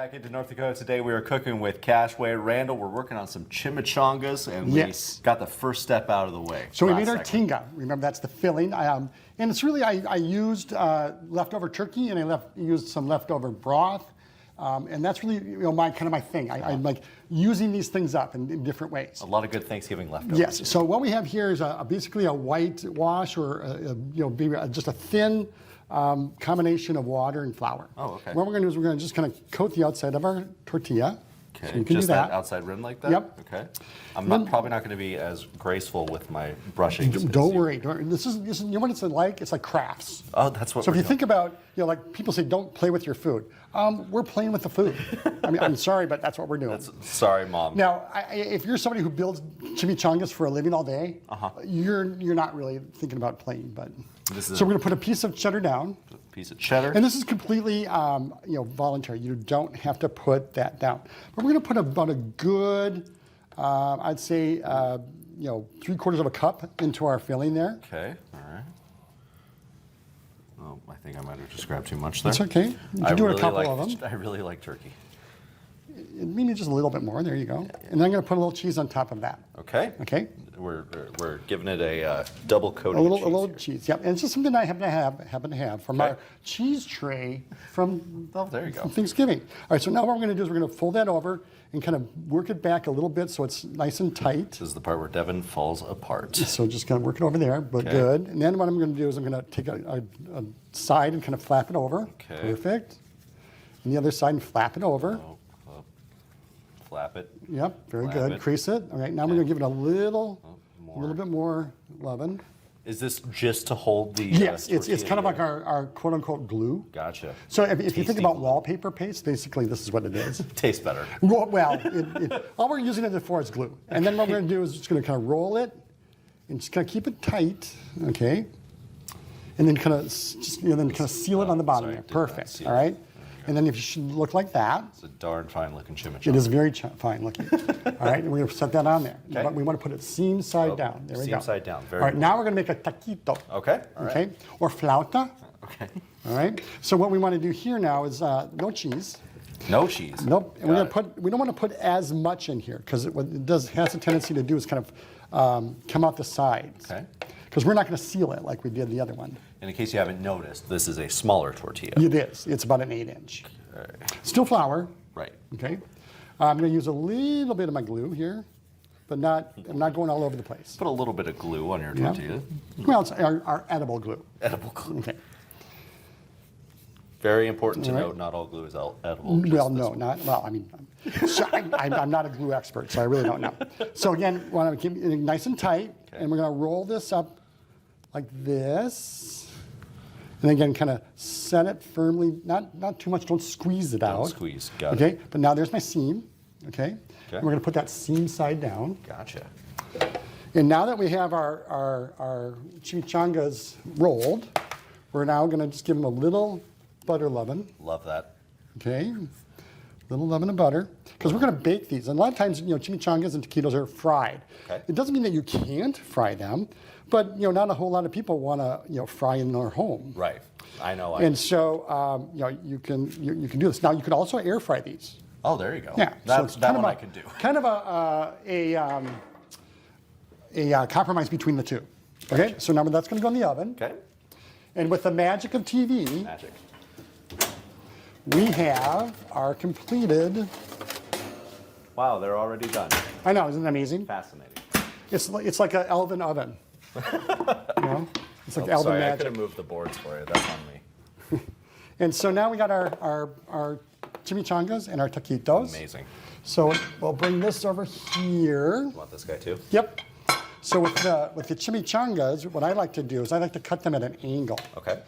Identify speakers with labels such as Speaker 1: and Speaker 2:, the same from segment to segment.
Speaker 1: back into North Dakota. Today we are cooking with Cashway. Randall, we're working on some chimichangas, and we got the first step out of the way.
Speaker 2: So we made our tinga. Remember, that's the filling. And it's really, I used leftover turkey, and I used some leftover broth. And that's really, my thing. I'm like using these things up in different ways.
Speaker 1: A lot of good Thanksgiving leftovers.
Speaker 2: Yes. So what we have here is basically a white wash, or just a thin combination of water and flour.
Speaker 1: Oh, okay.
Speaker 2: What we're going to do is we're going to just kind of coat the outside of our tortilla.
Speaker 1: Okay.
Speaker 2: So you can
Speaker 1: just
Speaker 2: do that.
Speaker 1: outside rim like that?
Speaker 2: Yep.
Speaker 1: Okay. I'm probably not going to be as graceful with my brushing.
Speaker 2: Don't worry. This is you know what it's like? It's like crafts.
Speaker 1: Oh, that's what.
Speaker 2: So if you think about, like people say, don't play with your food. We're playing with the food. I mean, I'm sorry, but that's what we're doing.
Speaker 1: Sorry, Mom.
Speaker 2: Now, if you're somebody who builds chimichangas for a living all day, you're not really thinking about playing. But so we're going to put a piece of cheddar down.
Speaker 1: A piece of cheddar.
Speaker 2: And this is completely, voluntary. You don't have to put that down. But we're going to put about a good, I'd say, 3/4 of a cup into our filling there.
Speaker 1: Okay. All right. Oh, I think I might have just grabbed too much there.
Speaker 2: It's okay. You can do a couple of them.
Speaker 1: I really like turkey.
Speaker 2: Maybe just a little bit more. There you go. And then I'm going to put a little cheese on top of that.
Speaker 1: Okay.
Speaker 2: Okay.
Speaker 1: We're giving it a double coating.
Speaker 2: A little cheese. Yep. And it's just something I happen to have from our cheese tray from
Speaker 1: there you go.
Speaker 2: From Thanksgiving. All right. So now what we're going to do is we're going to fold that over and kind of work it back a little bit so it's nice and tight.
Speaker 1: This is the part where Devin falls apart.
Speaker 2: So just kind of work it over there, but good. And then what I'm going to do is I'm going to take a side and kind of flap it over.
Speaker 1: Okay.
Speaker 2: Perfect. And the other side and flap it over.
Speaker 1: Flap it.
Speaker 2: Yep, very good. Crease it. All right, now we're going to give it a little bit more leaven.
Speaker 1: Is this just to hold the
Speaker 2: Yes, it's kind of like our quote-unquote glue.
Speaker 1: Gotcha.
Speaker 2: So if you think about wallpaper paste, basically this is what it is.
Speaker 1: Tastes better.
Speaker 2: Well, all we're using it for is glue. And then what we're going to do is just going to kind of roll it and just kind of keep it tight, okay? And then kind of seal it on the bottom there. Perfect, all right? And then if you should look like that.
Speaker 1: It's a darn fine looking chimichanga.
Speaker 2: It is very fine looking. All right, and we're going to set that on there. Okay. But we want to put it seam side down. There we go.
Speaker 1: Seam side down. Very
Speaker 2: all right, now we're going to make a taquito.
Speaker 1: Okay. All right.
Speaker 2: Okay. Or flauta.
Speaker 1: Okay.
Speaker 2: All right. So what we want to do here now is no cheese.
Speaker 1: No cheese.
Speaker 2: Nope. And we're going to put. We don't want to put as much in here because what it has a tendency to do is kind of come out the sides.
Speaker 1: Okay.
Speaker 2: Because we're not going to seal it like we did the other one.
Speaker 1: And in case you haven't noticed, this is a smaller tortilla.
Speaker 2: It is. It's about an 8-inch. Okay. Still flour.
Speaker 1: Right.
Speaker 2: Okay. I'm going to use a little bit of my glue here, but I'm not going all over the place.
Speaker 1: Put a little bit of glue on your tortilla.
Speaker 2: Well, it's our edible glue.
Speaker 1: Edible glue.
Speaker 2: Okay.
Speaker 1: Very important to note, not all glue is edible.
Speaker 2: Well, no, not, well, I mean, I'm not a glue expert, so I really don't know. So again, we want to keep it nice and tight, and we're going to roll this up like this. And again, kind of set it firmly, not too much, don't squeeze it out.
Speaker 1: Don't squeeze, got it.
Speaker 2: Okay, but now there's my seam, okay? And we're going to put that seam side down.
Speaker 1: Gotcha.
Speaker 2: And now that we have our chimichangas rolled, we're now going to just give them a little butter leaven.
Speaker 1: Love that.
Speaker 2: Okay, little leaven of butter, because we're going to bake these. And a lot of times, chimichangas and taquitos are fried. Okay. It doesn't mean that you can't fry them, but not a whole lot of people want to fry in their home.
Speaker 1: Right. I know.
Speaker 2: And so you can do this. Now you could also air fry these.
Speaker 1: Oh, there you go.
Speaker 2: Yeah,
Speaker 1: that one I could do.
Speaker 2: Kind of a compromise between the two. Okay, gotcha. So now that's going to go in the oven.
Speaker 1: Okay.
Speaker 2: And with the magic of TV, we have our completed.
Speaker 1: Wow, they're already done.
Speaker 2: I know, isn't that amazing?
Speaker 1: Fascinating.
Speaker 2: It's like an elven oven. It's like elven
Speaker 1: magic. I
Speaker 2: magic.
Speaker 1: could have moved the boards for you. That's on me.
Speaker 2: And so now we got our chimichangas and our taquitos.
Speaker 1: Amazing.
Speaker 2: So we'll bring this over here.
Speaker 1: You want this guy too?
Speaker 2: Yep. So with the chimichangas, what I like to do is I like to cut them at an angle.
Speaker 1: Okay.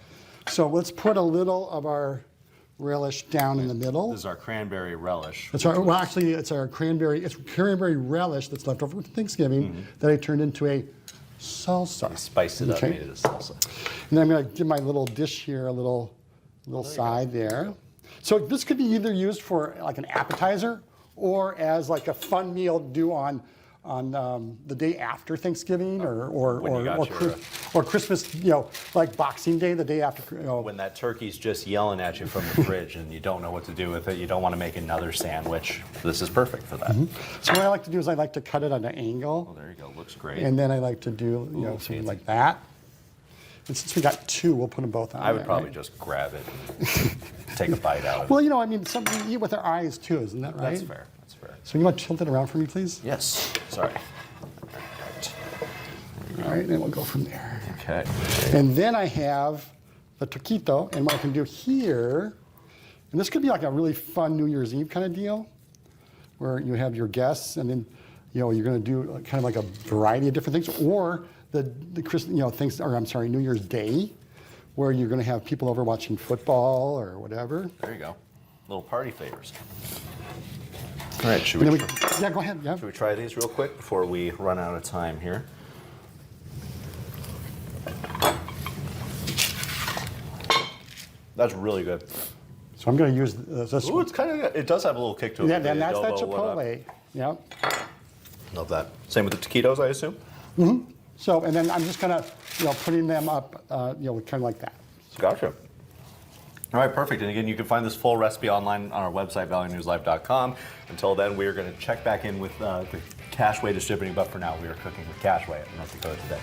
Speaker 2: So let's put a little of our relish down in the middle.
Speaker 1: This is our cranberry relish.
Speaker 2: That's right. Well, actually, it's cranberry relish that's left over from Thanksgiving that I turned into a salsa.
Speaker 1: Spiced it up, made it a salsa.
Speaker 2: And then I'm going to give my little dish here a little side there. So this could be either used for like an appetizer or as like a fun meal to do on the day after Thanksgiving
Speaker 1: When you got your-
Speaker 2: or Christmas, like Boxing Day, the day after.
Speaker 1: When that turkey's just yelling at you from the fridge and you don't know what to do with it, you don't want to make another sandwich. This is perfect for that.
Speaker 2: So what I like to do is I like to cut it at an angle.
Speaker 1: Oh, there you go. Looks great.
Speaker 2: And then I like to do something
Speaker 1: fancy.
Speaker 2: like that. And since we got two, we'll put them both on.
Speaker 1: I would
Speaker 2: there,
Speaker 1: probably
Speaker 2: right?
Speaker 1: just grab it and take a bite out of it.
Speaker 2: Well, I mean, something you eat with our eyes too, isn't that right?
Speaker 1: That's fair. That's fair.
Speaker 2: So you want to tilt it around for me, please?
Speaker 1: Yes. Sorry.
Speaker 2: All right, and we'll go from there.
Speaker 1: Okay.
Speaker 2: And then I have the taquito, and what I can do here, and this could be like a really fun New Year's Eve kind of deal, where you have your guests, and then you're going to do kind of like a variety of different things, or the New Year's Day, where you're going to have people over watching football or whatever.
Speaker 1: There you go. Little party favors. All right. Should
Speaker 2: And
Speaker 1: we,
Speaker 2: then yeah, go ahead. Yeah.
Speaker 1: should we try these real quick before we run out of time here? That's really good.
Speaker 2: So I'm going to use this
Speaker 1: Ooh,
Speaker 2: one.
Speaker 1: it's kind of. It does have a little kick to it.
Speaker 2: Yeah,
Speaker 1: with
Speaker 2: then
Speaker 1: the
Speaker 2: that's that
Speaker 1: adobo,
Speaker 2: chipotle. Yeah.
Speaker 1: Love that. Same with the taquitos, I assume.
Speaker 2: So, and then I'm just going to, putting them up, kind of like that.
Speaker 1: Gotcha. All right, perfect. And again, you can find this full recipe online on our website, valleynewslife.com. Until then, we are going to check back in with the Cashway distributing, but for now, we are cooking with Cashway at North Dakota Today.